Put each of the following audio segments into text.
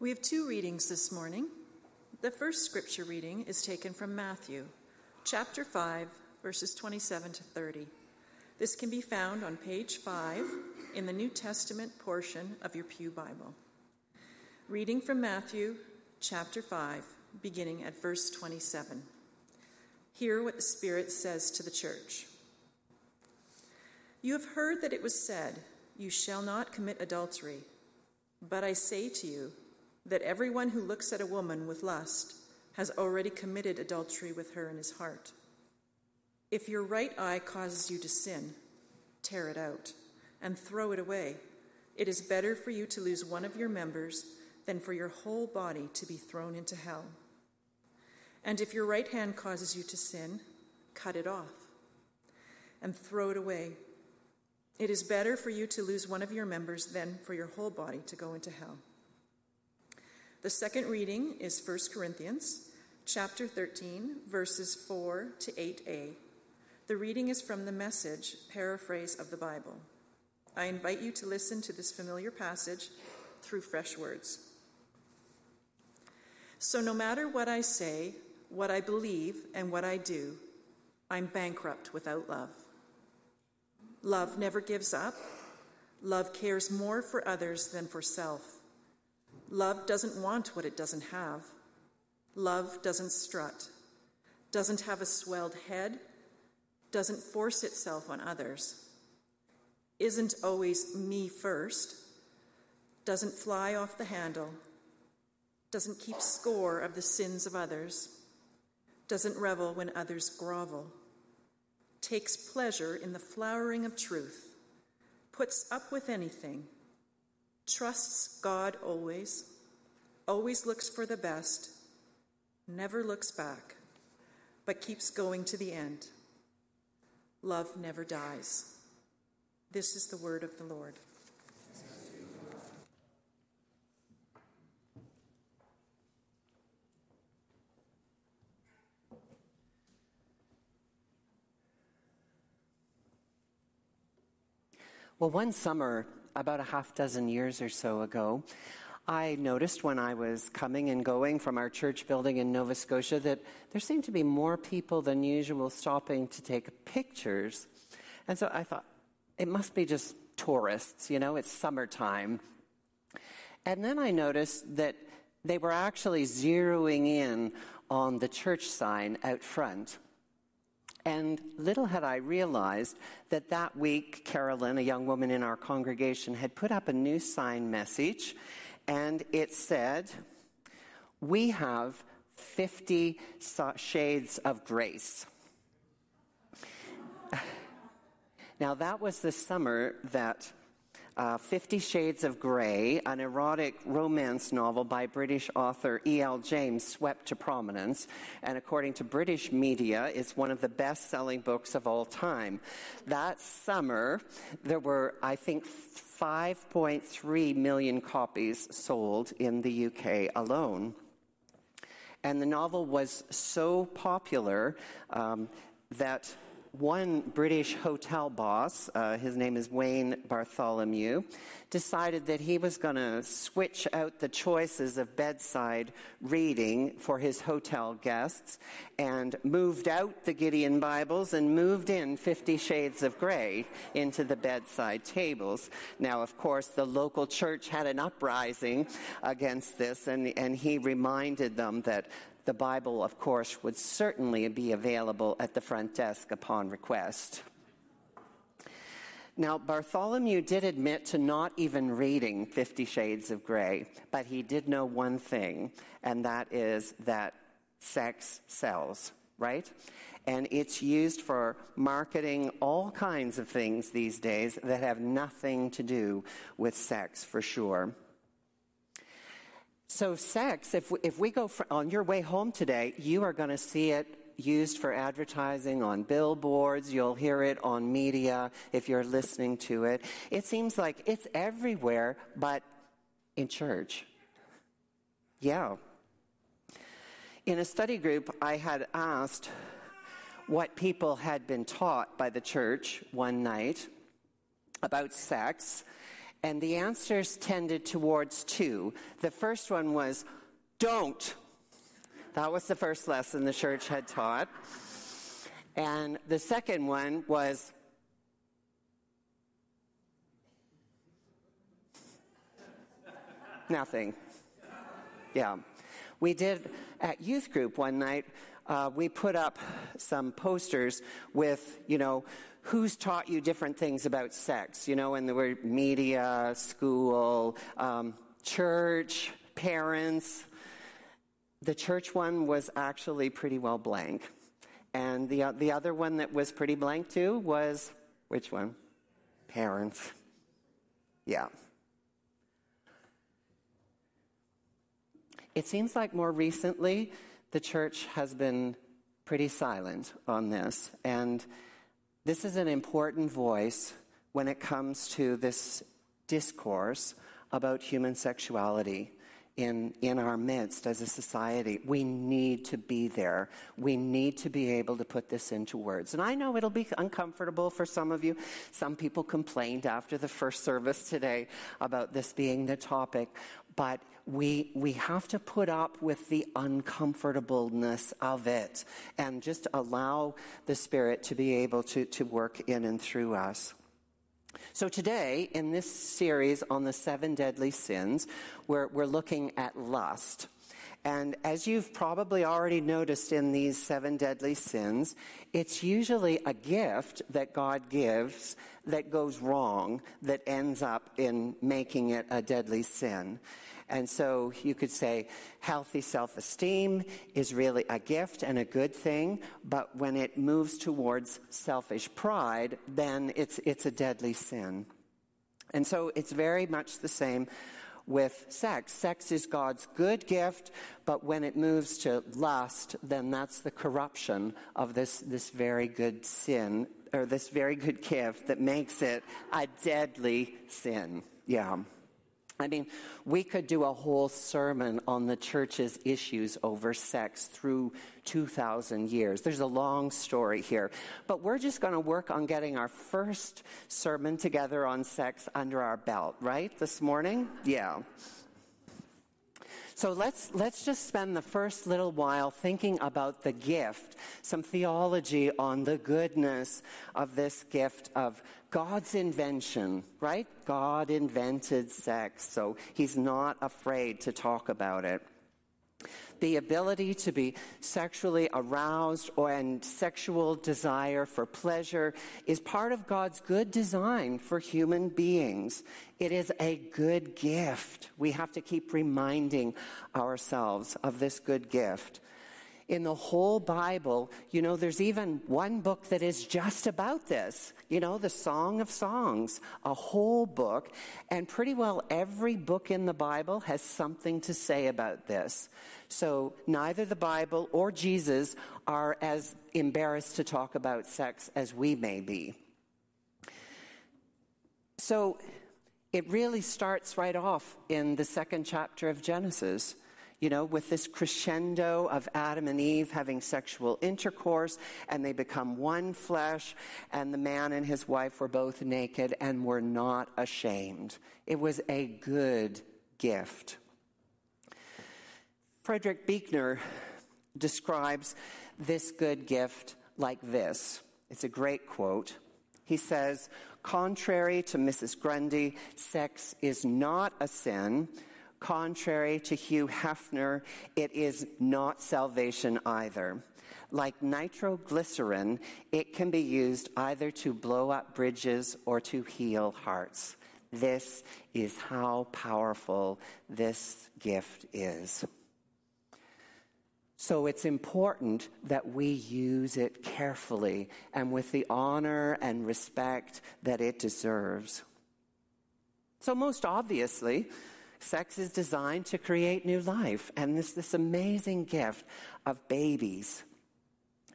We have two readings this morning. The first scripture reading is taken from Matthew, chapter 5, verses 27 to 30. This can be found on page 5 in the New Testament portion of your Pew Bible. Reading from Matthew, chapter 5, beginning at verse 27. Hear what the Spirit says to the church. You have heard that it was said, "You shall not commit adultery." But I say to you that everyone who looks at a woman with lust has already committed adultery with her in his heart. If your right eye causes you to sin, tear it out and throw it away. It is better for you to lose one of your members than for your whole body to be thrown into hell. And if your right hand causes you to sin, cut it off and throw it away. It is better for you to lose one of your members than for your whole body to go into hell. The second reading is 1 Corinthians chapter 13, verses 4 to 8a. The reading is from the Message paraphrase of the Bible. I invite you to listen to this familiar passage through fresh words. So no matter what I say, what I believe, and what I do, I'm bankrupt without love. Love never gives up. Love cares more for others than for self. Love doesn't want what it doesn't have. Love doesn't strut, doesn't have a swelled head, doesn't force itself on others, isn't always me first, doesn't fly off the handle, doesn't keep score of the sins of others, doesn't revel when others grovel, takes pleasure in the flowering of truth, puts up with anything, trusts God always looks for the best, never looks back, but keeps going to the end. Love never dies. This is the word of the Lord. Well, one summer, about a half dozen years or so ago, I noticed when I was coming and going from our church building in Nova Scotia that there seemed to be more people than usual stopping to take pictures. And so I thought, it must be just tourists, it's summertime. And then I noticed that they were actually zeroing in on the church sign out front. And little had I realized that week, Carolyn, a young woman in our congregation, had put up a new sign message, and it said, "We have 50 shades of grace." Now, that was the summer that 50 Shades of Grey, an erotic romance novel by British author E.L. James, swept to prominence. And according to British media, it's one of the best-selling books of all time. That summer, there were, I think, 5.3 million copies sold in the UK alone. And the novel was so popular that one British hotel boss, his name is Wayne Bartholomew, decided that he was going to switch out the choices of bedside reading for his hotel guests and moved out the Gideon Bibles and moved in 50 Shades of Grey into the bedside tables. Now, of course, the local church had an uprising against this, and he reminded them that the Bible, of course, would certainly be available at the front desk upon request. Now, Bartholomew did admit to not even reading 50 Shades of Grey, but he did know one thing, and that is that sex sells, right? And it's used for marketing all kinds of things these days that have nothing to do with sex, for sure. So sex, if we go on your way home today, you are going to see it used for advertising on billboards. You'll hear it on media if you're listening to it. It seems like it's everywhere, but in church. Yeah. In a study group, I had asked what people had been taught by the church one night about sex. And the answers tended towards two. The first one was, don't. That was the first lesson the church had taught. And the second one was, nothing. Yeah. We did at youth group one night, we put up some posters with, who's taught you different things about sex, and there were media, school, church, parents. The church one was actually pretty well blank. And the other one that was pretty blank too was, which one? Parents. Yeah. It seems like more recently, the church has been pretty silent on this. And this is an important voice when it comes to this discourse about human sexuality in our midst as a society. We need to be there. We need to be able to put this into words. And I know it'll be uncomfortable for some of you. Some people complained after the first service today about this being the topic. But we have to put up with the uncomfortableness of it and just allow the Spirit to be able to work in and through us. So today, in this series on the 7 deadly sins, we're looking at lust. And as you've probably already noticed in these 7 deadly sins, it's usually a gift that God gives that goes wrong, that ends up in making it a deadly sin. And so you could say healthy self-esteem is really a gift and a good thing, but when it moves towards selfish pride, then it's a deadly sin. And so it's very much the same with sex. Sex is God's good gift, but when it moves to lust, then that's the corruption of this very good sin, or this very good gift that makes it a deadly sin. Yeah. I mean, we could do a whole sermon on the church's issues over sex through 2,000 years. There's a long story here. But we're just going to work on getting our first sermon together on sex under our belt, right, this morning? Yeah. So let's just spend the first little while thinking about the gift, some theology on the goodness of this gift of God's invention, right? God invented sex, so he's not afraid to talk about it. The ability to be sexually aroused and sexual desire for pleasure is part of God's good design for human beings. It is a good gift. We have to keep reminding ourselves of this good gift. In the whole Bible, there's even one book that is just about this. The Song of Songs, a whole book. And pretty well every book in the Bible has something to say about this. So neither the Bible or Jesus are as embarrassed to talk about sex as we may be. So it really starts right off in the 2nd chapter of Genesis. With this crescendo of Adam and Eve having sexual intercourse, and they become one flesh, and the man and his wife were both naked and were not ashamed. It was a good gift. Frederick Buechner describes this good gift like this. It's a great quote. He says, "Contrary to Mrs. Grundy, sex is not a sin. Contrary to Hugh Hefner, it is not salvation either. Like nitroglycerin, it can be used either to blow up bridges or to heal hearts. This is how powerful this gift is." So it's important that we use it carefully and with the honor and respect that it deserves. So most obviously, sex is designed to create new life, and this amazing gift of babies.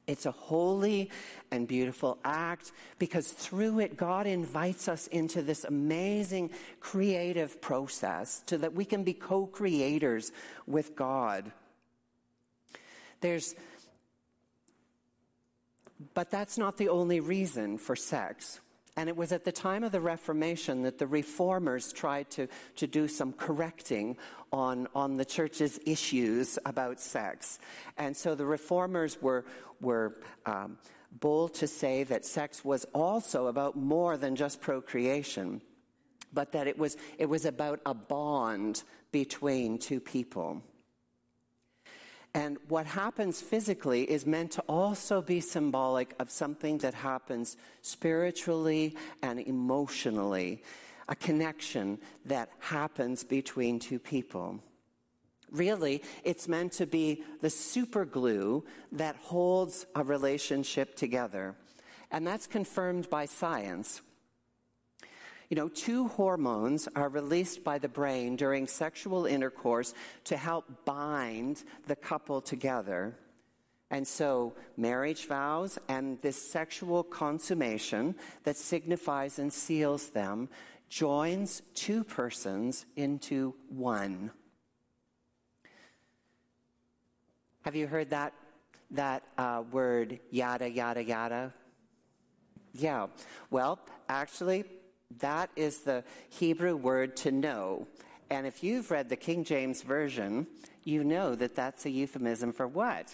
It's a holy and beautiful act because through it, God invites us into this amazing creative process so that we can be co-creators with God. But that's not the only reason for sex. And it was at the time of the Reformation that the reformers tried to do some correcting on the church's issues about sex. And so the reformers were bold to say that sex was also about more than just procreation, but that it was about a bond between two people. And what happens physically is meant to also be symbolic of something that happens spiritually and emotionally, a connection that happens between two people. Really, it's meant to be the super glue that holds a relationship together. And that's confirmed by science. You know, 2 hormones are released by the brain during sexual intercourse to help bind the couple together. And so marriage vows and this sexual consummation that signifies and seals them joins 2 persons into one. Have you heard that word, yada, yada, yada? Yeah. Well, actually, that is the Hebrew word to know. And if you've read the King James Version, you know that that's a euphemism for what?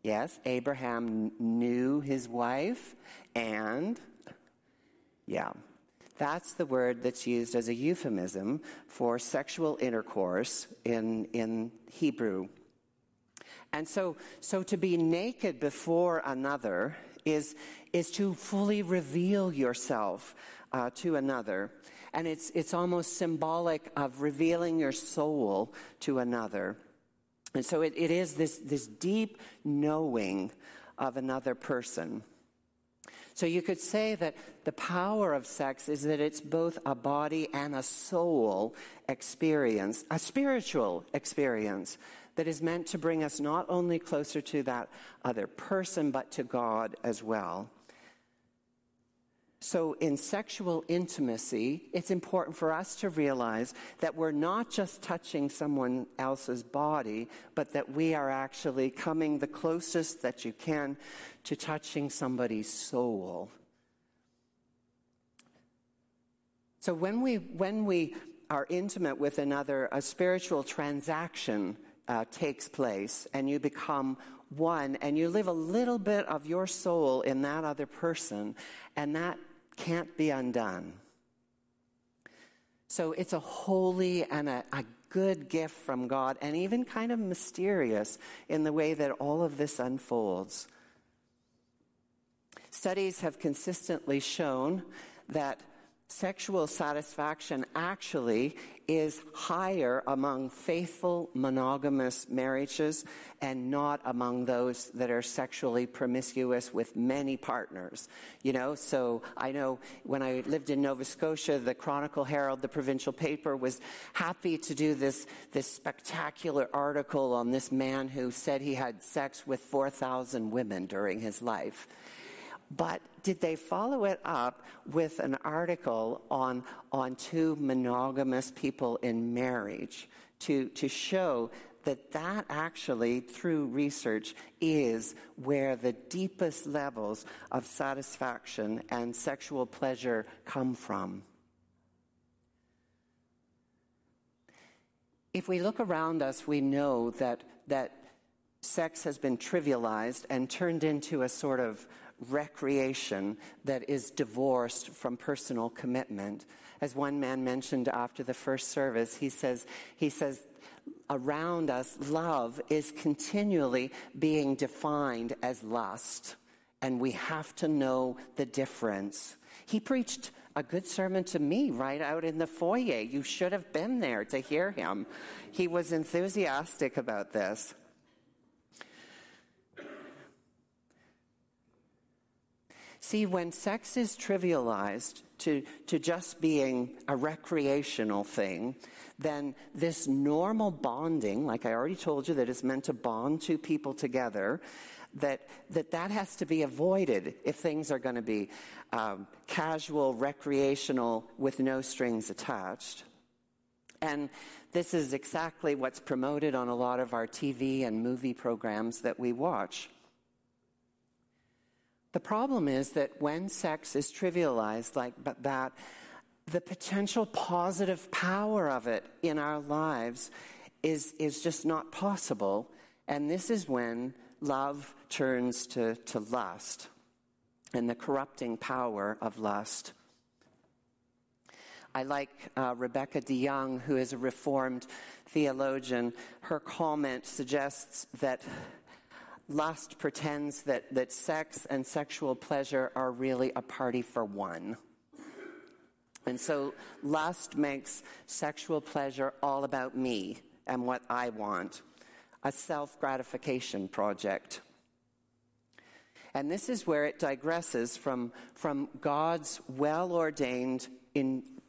Yes, Abraham knew his wife, and yeah, that's the word that's used as a euphemism for sexual intercourse in Hebrew. And so to be naked before another is to fully reveal yourself to another. And it's almost symbolic of revealing your soul to another. And so it is this deep knowing of another person. So you could say that the power of sex is that it's both a body and a soul experience, a spiritual experience that is meant to bring us not only closer to that other person, but to God as well. So in sexual intimacy, it's important for us to realize that we're not just touching someone else's body, but that we are actually coming the closest that you can to touching somebody's soul. So when we are intimate with another, a spiritual transaction takes place, and you become one, and you live a little bit of your soul in that other person, and that can't be undone. So it's a holy and a good gift from God, and even kind of mysterious in the way that all of this unfolds. Studies have consistently shown that sexual satisfaction actually is higher among faithful monogamous marriages and not among those that are sexually promiscuous with many partners. You know, so I know when I lived in Nova Scotia, the Chronicle Herald, the provincial paper, was happy to do this spectacular article on this man who said he had sex with 4,000 women during his life. But did they follow it up with an article on 2 monogamous people in marriage to show that actually, through research, is where the deepest levels of satisfaction and sexual pleasure come from? If we look around us, we know that sex has been trivialized and turned into a sort of recreation that is divorced from personal commitment. As one man mentioned after the first service, he says around us, love is continually being defined as lust, and we have to know the difference. He preached a good sermon to me right out in the foyer. You should have been there to hear him. He was enthusiastic about this. See, when sex is trivialized to just being a recreational thing, then this normal bonding, like I already told you, that is meant to bond 2 people together, that has to be avoided if things are going to be casual, recreational, with no strings attached. And this is exactly what's promoted on a lot of our TV and movie programs that we watch. The problem is that when sex is trivialized like that, the potential positive power of it in our lives is just not possible. And this is when love turns to lust and the corrupting power of lust. I like Rebecca DeYoung, who is a Reformed theologian. Her comment suggests that lust pretends that sex and sexual pleasure are really a party for one. And so lust makes sexual pleasure all about me and what I want, a self-gratification project. And this is where it digresses from God's well-ordained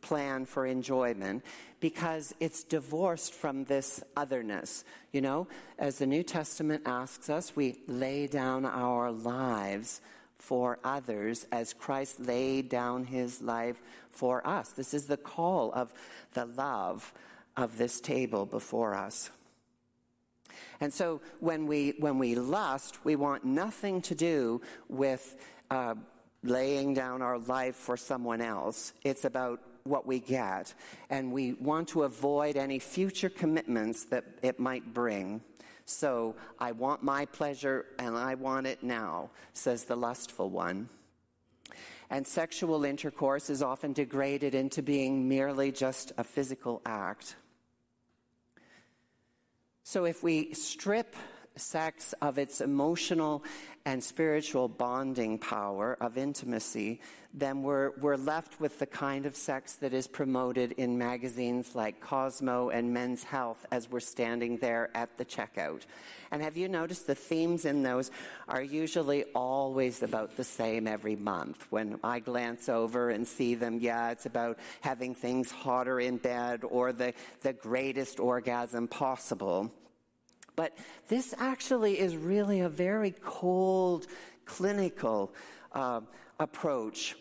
plan for enjoyment, because it's divorced from this otherness. You know, as the New Testament asks us, we lay down our lives for others as Christ laid down his life for us. This is the call of the love of this table before us. And so when we lust, we want nothing to do with laying down our life for someone else. It's about what we get, and we want to avoid any future commitments that it might bring. So I want my pleasure and I want it now, says the lustful one. And sexual intercourse is often degraded into being merely just a physical act. So if we strip sex of its emotional and spiritual bonding power of intimacy, then we're left with the kind of sex that is promoted in magazines like Cosmo and Men's Health as we're standing there at the checkout. And have you noticed the themes in those are usually always about the same every month? When I glance over and see them, it's about having things hotter in bed or the greatest orgasm possible. But this actually is really a very cold, clinical approach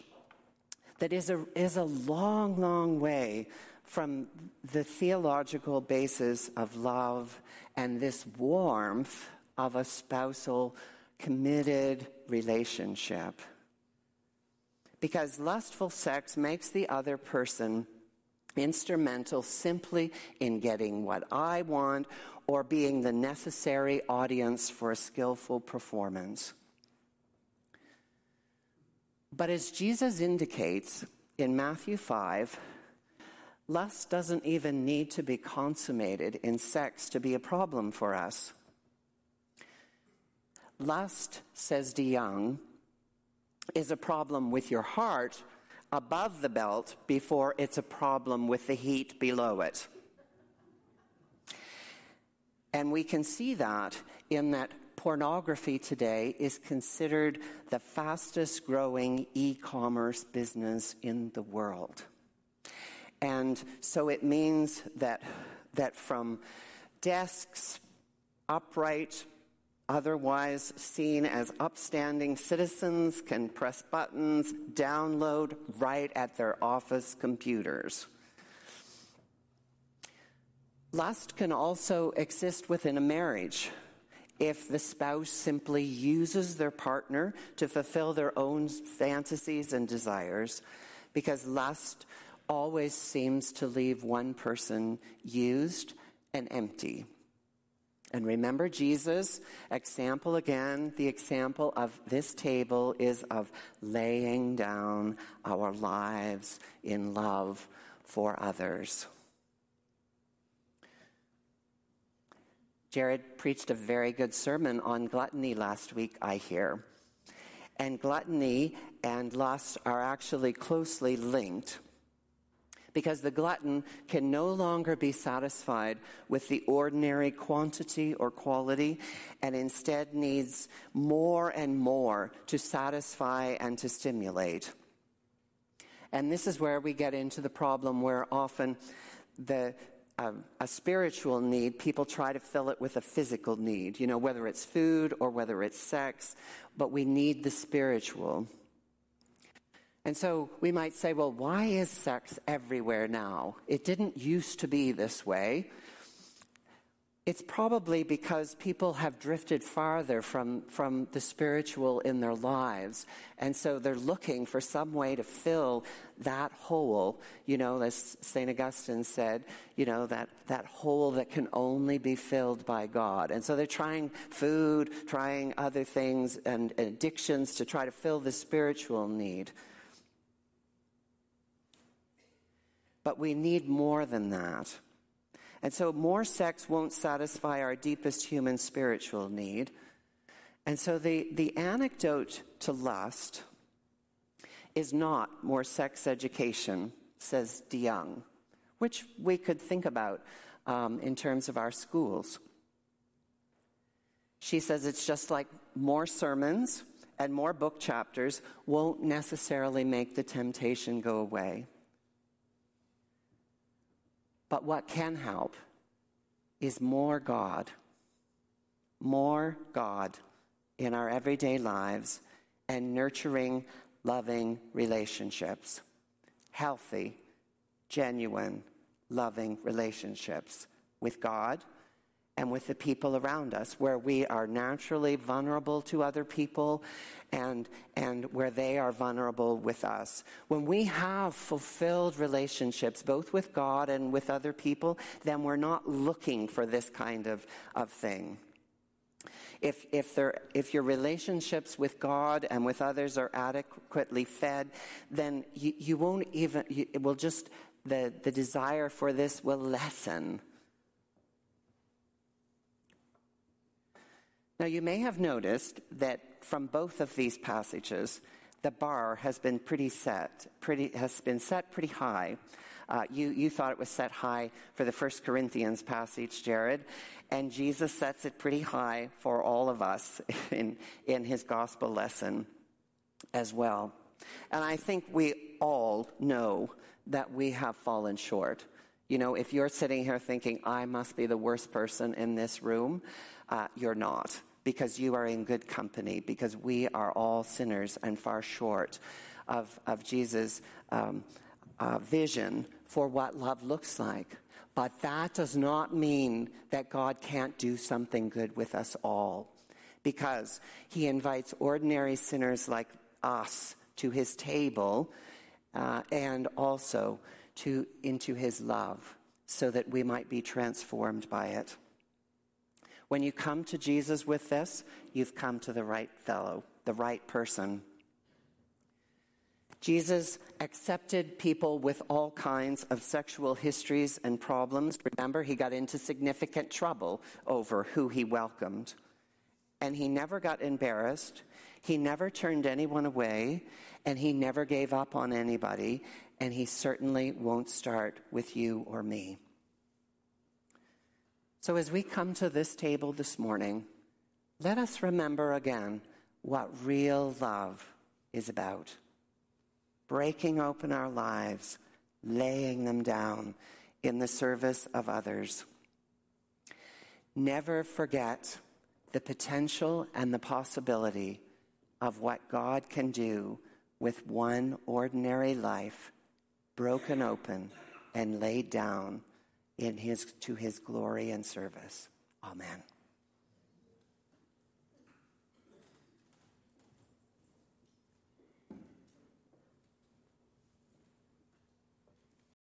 that is a long, long way from the theological basis of love and this warmth of a spousal, committed relationship. Because lustful sex makes the other person instrumental simply in getting what I want or being the necessary audience for a skillful performance. But as Jesus indicates in Matthew 5, lust doesn't even need to be consummated in sex to be a problem for us. Lust, says DeYoung, is a problem with your heart above the belt before it's a problem with the heat below it. And we can see that in that pornography today is considered the fastest growing e-commerce business in the world. And so it means that from desks, upright, otherwise seen as upstanding citizens can press buttons, download right at their office computers. Lust can also exist within a marriage if the spouse simply uses their partner to fulfill their own fantasies and desires, because lust always seems to leave one person used and empty. And remember Jesus' example again, the example of this table is of laying down our lives in love for others. Jared preached a very good sermon on gluttony last week, I hear. And gluttony and lust are actually closely linked, because the glutton can no longer be satisfied with the ordinary quantity or quality, and instead needs more and more to satisfy and to stimulate. And this is where we get into the problem where often a spiritual need, people try to fill it with a physical need, whether it's food or whether it's sex, but we need the spiritual. And so we might say, well, why is sex everywhere now? It didn't used to be this way. It's probably because people have drifted farther from the spiritual in their lives. And so they're looking for some way to fill that hole, as St. Augustine said, that hole that can only be filled by God. And so they're trying food, trying other things and addictions to try to fill the spiritual need. But we need more than that. And so more sex won't satisfy our deepest human spiritual need. And so the antidote to lust is not more sex education, says DeYoung, which we could think about in terms of our schools. She says it's just like more sermons and more book chapters won't necessarily make the temptation go away. But what can help is more God in our everyday lives and nurturing, loving relationships. Healthy, genuine, loving relationships with God and with the people around us, where we are naturally vulnerable to other people and where they are vulnerable with us. When we have fulfilled relationships, both with God and with other people, then we're not looking for this kind of thing. If your relationships with God and with others are adequately fed, then you won't even, it will just, the desire for this will lessen. Now, you may have noticed that from both of these passages, the bar has been set pretty high. You thought it was set high for the 1 Corinthians passage, Jared, and Jesus sets it pretty high for all of us in his gospel lesson as well. And I think we all know that we have fallen short. If you're sitting here thinking, I must be the worst person in this room, you're not, because you are in good company, because we are all sinners and far short of Jesus' vision for what love looks like. But that does not mean that God can't do something good with us all, because he invites ordinary sinners like us to his table and also into his love, so that we might be transformed by it. When you come to Jesus with this, you've come to the right fellow, the right person. Jesus accepted people with all kinds of sexual histories and problems. Remember, he got into significant trouble over who he welcomed. And he never got embarrassed. He never turned anyone away. And he never gave up on anybody. And he certainly won't start with you or me. So as we come to this table this morning, let us remember again what real love is about. Breaking open our lives, laying them down in the service of others. Never forget the potential and the possibility of what God can do with one ordinary life, broken open and laid down to his glory and service. Amen.